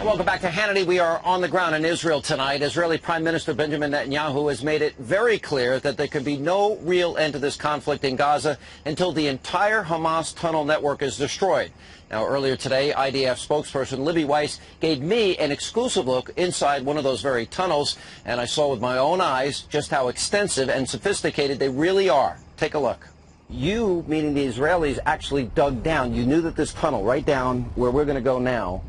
Welcome back to Hannity. We are on the ground in Israel tonight. Israeli Prime Minister Benjamin Netanyahu has made it very clear that there could be no real end to this conflict in Gaza until the entire Hamas tunnel network is destroyed. Now, earlier today, IDF spokesperson Libby Weiss gave me an exclusive look inside one of those very tunnels, and I saw with my own eyes just how extensive and sophisticated they really are. Take a look. You, meaning the Israelis, actually dug down. You knew that this tunnel right down where we're going to go now,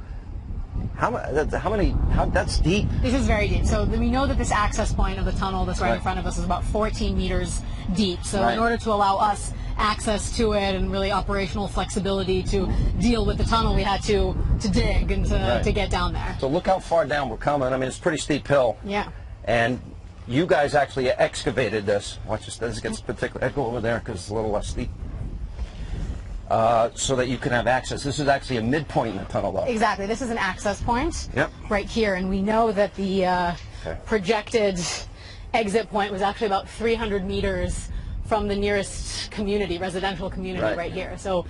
that's deep. This is very deep. So we know that this access point of the tunnel that's right in front of us is about 14 meters deep. So in order to allow us access to it and really operational flexibility to deal with the tunnel, we had to dig and to get down there. So look how far down we're coming. I mean, it's a pretty steep hill. Yeah. And you guys actually excavated this. Watch this. This gets particular. I'd go over there because it's a little less steep. So that you can have access. This is actually a midpoint in the tunnel, though. Exactly. This is an access point right here, and we know that the projected exit point was actually about 300 meters from the nearest community, residential community right here. So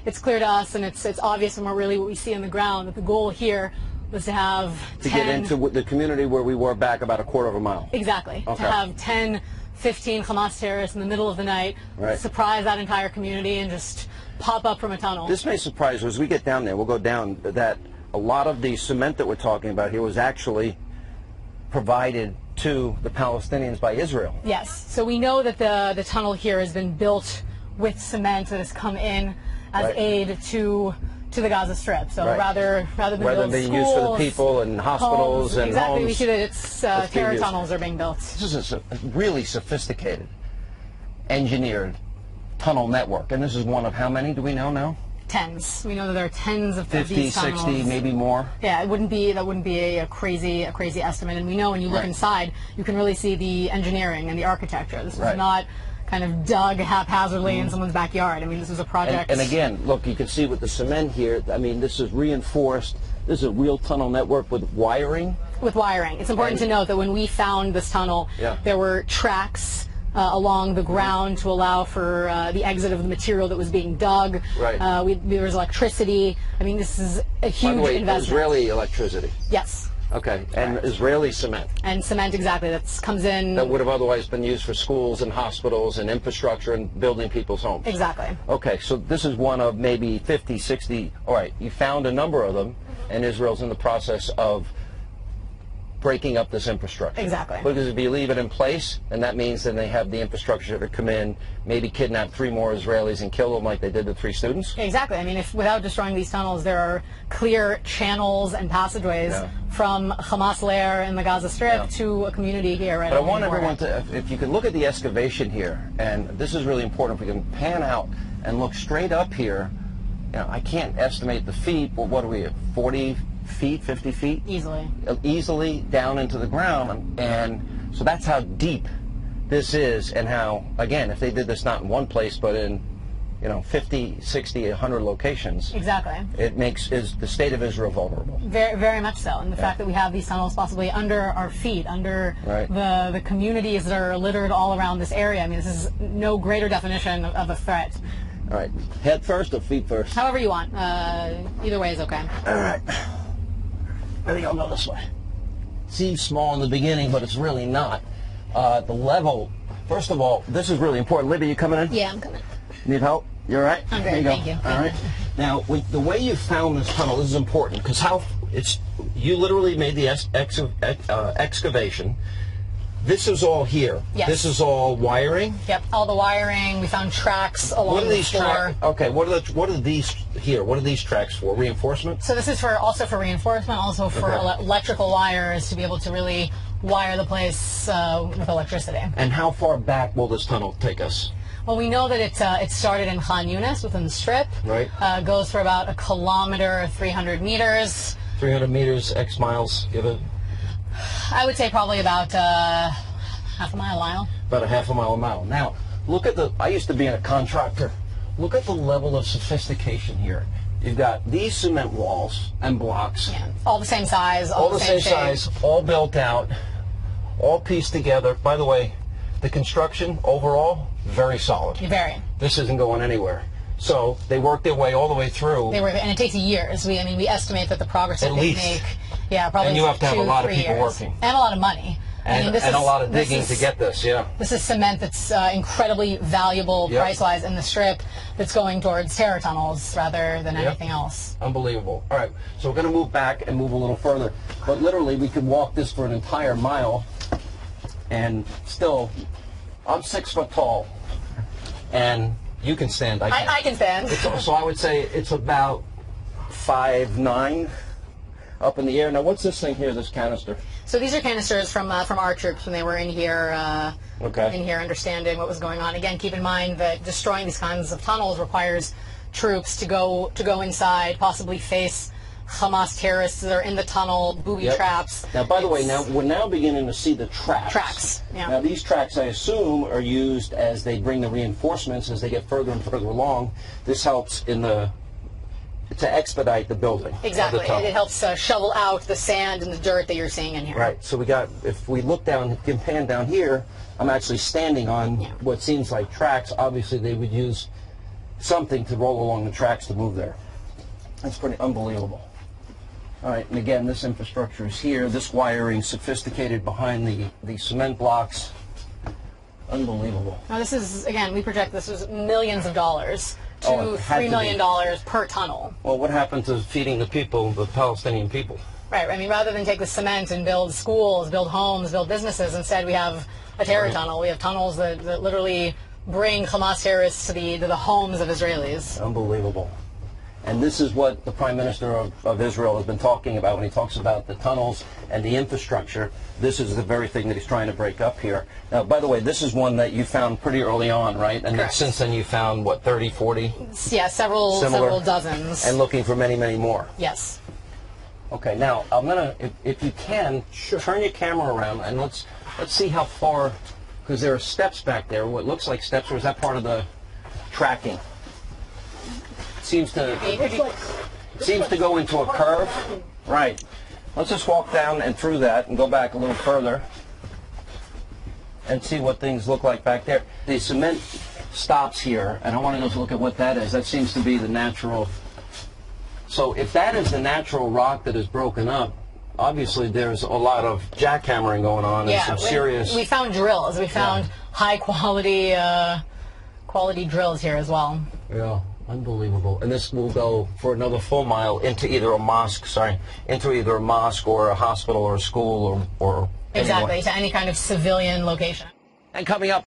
it's clear to us, and it's obvious from what we see on the ground, that the goal here was to have get into the community where we were back about a quarter of a mile. Exactly. To have 10, 15 Hamas terrorists in the middle of the night, surprise that entire community, and just pop up from a tunnel. This may surprise you. As we get down there, we'll go down, that a lot of the cement that we're talking about here was actually provided to the Palestinians by Israel. Yes. So we know that the tunnel here has been built with cement that has come in as aid to the Gaza Strip. So rather than being schools, used for the people and hospitals and exactly, homes, we see that it's terror tunnels are being built. This is a really sophisticated, engineered tunnel network, and this is one of how many do we know now? Tens. We know that there are tens of 50, these tunnels. 60, maybe more. Yeah, that wouldn't be a crazy estimate. And we know when you look inside, you can really see the engineering and the architecture. This was not kind of dug haphazardly in someone's backyard. I mean, this was a project. And again, look, you can see with the cement here. I mean, this is reinforced. This is a real tunnel network with wiring. With wiring. It's important to note that when we found this tunnel, there were tracks along the ground to allow for the exit of the material that was being dug. There was electricity. I mean, this is a huge investment. Israeli electricity. Yes. Okay, and Israeli cement. And cement, exactly. That comes in. That would have otherwise been used for schools and hospitals and infrastructure and building people's homes. Exactly. Okay, so this is one of maybe 50, 60. All right, you found a number of them, and Israel's in the process of breaking up this infrastructure. Exactly. Because if you leave it in place, and that means then they have the infrastructure to come in, maybe kidnap 3 more Israelis and kill them like they did the 3 students. Exactly. I mean, if without destroying these tunnels, there are clear channels and passageways from Hamas lair in the Gaza Strip to a community here. Right. But I want everyone to, if you can look at the excavation here, and this is really important, if we can pan out and look straight up here. You know, I can't estimate the feet, but what are we at, 40 feet, 50 feet? Easily down into the ground. And so that's how deep this is, and how, again, if they did this not in one place, but in 50, 60, 100 locations, it makes the state of Israel vulnerable. Very, very much so. And the fact that we have these tunnels possibly under our feet, under the communities that are littered all around this area, I mean, this is no greater definition of a threat. All right, head first or feet first? However you want. Either way is okay. All right. I think I'll go this way. Seems small in the beginning, but it's really not. The level, first of all, this is really important. Libby, you coming in? Yeah, I'm coming. Need help? You all right? I'm good, thank you. All right. Now, the way you found this tunnel, this is important, because you literally made the excavation. This is all here. Yes. This is all wiring? Yep, all the wiring. We found tracks along the floor. Okay, what are these here? What are these tracks for? Reinforcement? So this is also for reinforcement, also for electrical wires to be able to really wire the place with electricity. And how far back will this tunnel take us? Well, we know that it started in Khan Yunis within the Strip. Right. Goes for about 1 kilometer, 300 meters. 300 meters, X miles, give it? I would say probably about half a mile. About a half a mile. Now, look at I used to be a contractor. Look at the level of sophistication here. You've got these cement walls and blocks. Yeah, all the same size, all the same size, all built out, all pieced together. By the way, the construction overall, very solid. Very. This isn't going anywhere. So they worked their way all the way through. And it takes years. We estimate that the progress that they make Yeah, probably. And you have to have a lot of people years. working. And a lot of money. And a lot of digging to get this, yeah. This is cement that's incredibly valuable price-wise in the Strip that's going towards terror tunnels rather than anything else. Unbelievable. All right, so we're going to move back and move a little further. But literally, we could walk this for an entire mile, and still, I'm 6 foot tall, and you can stand. I can stand. So I would say it's about 5'9", up in the air. Now, what's this thing here, this canister? So these are canisters from our troops when they were in here, understanding what was going on. Again, keep in mind that destroying these kinds of tunnels requires troops to go inside, possibly face Hamas terrorists that are in the tunnel, booby traps. Now, by the way, now we're now beginning to see the tracks. Tracks. Yeah. Now, these tracks, I assume, are used as they bring the reinforcements as they get further and further along. This helps to expedite the building. Exactly. It helps shovel out the sand and the dirt that you're seeing in here. Right. So if we look down, pan down here, I'm actually standing on what seems like tracks. Obviously, they would use something to roll along the tracks to move there. That's pretty unbelievable. All right. And again, this infrastructure is here. This wiring sophisticated behind the cement blocks. Unbelievable. Now, this is, again, we project this was millions of dollars. $2 to $3 million per tunnel. Well, what happened to feeding the people, the Palestinian people? Right. I mean, rather than take the cement and build schools, build homes, build businesses, instead we have a terror tunnel. We have tunnels that literally bring Hamas terrorists to the homes of Israelis. Unbelievable. And this is what the Prime Minister of Israel has been talking about when he talks about the tunnels and the infrastructure. This is the very thing that he's trying to break up here. Now, by the way, this is one that you found pretty early on, right? And since then you found, what, 30, 40? Yeah, several dozens. And looking for many, many more. Yes. Okay, now, I'm going to, if you can, turn your camera around and let's see how far, because there are steps back there, what looks like steps, or is that part of the tracking? Seems to go into a curve. Right. Let's just walk down and through that and go back a little further and see what things look like back there. The cement stops here, and I want to go look at what that is. That seems to be the natural. So if that is the natural rock that is broken up, obviously there's a lot of jackhammering going on and some serious. We found drills. We found high quality drills here as well. Yeah. Unbelievable. And this will go for another full mile into either a mosque, or a hospital or a school or exactly, to any kind of civilian location. And coming up